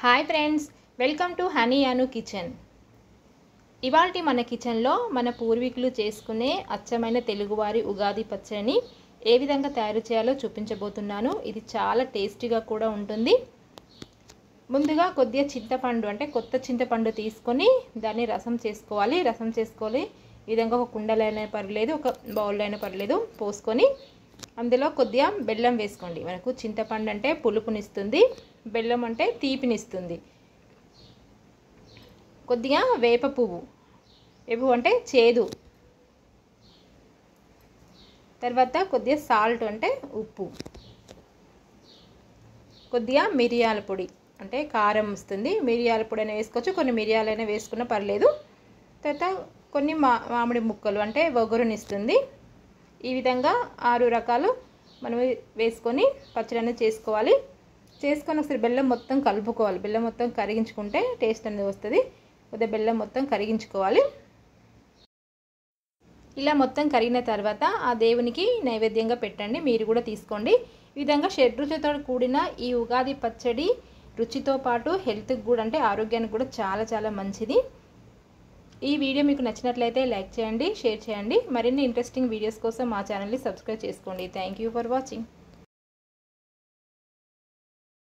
Hi friends, welcome to honey Anu kitchen. ఇవాల్టి మన కిచెన్లో మన పూర్వీకులు చేసుకునే అచ్చమైన తెలుగువారి ఉగాది పచ్చడిని ఏ విధంగా తయారు చేయాలో చూపించబోతున్నాను. ఇది చాలా టేస్టీగా కూడా ఉంటుంది. ముందుగా కొద్దిగా చింతపండు అంటే కొత్త చింతపండు తీసుకొని దాన్ని రసం చేసుకోవాలి. ఈ విధంగా ఒక కుండలో అయినా పర్లేదు, ఒక బౌల్లో అయినా పర్లేదు పోసుకొని అందులో కొద్దిగా బెల్లం వేసుకోండి. మనకు చింతపండు అంటే పులుపునిస్తుంది, బెల్లం అంటే తీపినిస్తుంది. కొద్దిగా వేప పువ్వు అంటే చేదు, తర్వాత కొద్దిగా సాల్ట్ అంటే ఉప్పు, కొద్దిగా మిరియాల పొడి అంటే కారం వస్తుంది. మిరియాల పొడి అయినా వేసుకోవచ్చు, కొన్ని మిరియాలైనా వేసుకున్నా పర్లేదు. తర్వాత కొన్ని మామిడి ముక్కలు అంటే వగరునిస్తుంది. ఈ విధంగా 6 రకాలు మనం వేసుకొని పచ్చడి అనేది చేసుకోవాలి. చేసుకొని ఒకసారి బెల్లం మొత్తం కలుపుకోవాలి. బెల్లం మొత్తం కరిగించుకుంటే టేస్ట్ అనేది వస్తుంది. కొద్దిగా బెల్లం మొత్తం కరిగించుకోవాలి. ఇలా మొత్తం కరిగిన తర్వాత ఆ దేవునికి నైవేద్యంగా పెట్టండి. మీరు కూడా తీసుకోండి. ఈ విధంగా షడ్రుచులతో కూడిన ఈ ఉగాది పచ్చడి రుచితో పాటు హెల్త్కి కూడా అంటే ఆరోగ్యానికి కూడా చాలా చాలా మంచిది. ఈ వీడియో మీకు నచ్చినట్లయితే లైక్ చేయండి, షేర్ చేయండి. మరిన్ని ఇంట్రెస్టింగ్ వీడియోస్ కోసం మా ఛానల్ని సబ్స్క్రైబ్ చేసుకోండి. Thank you for watching.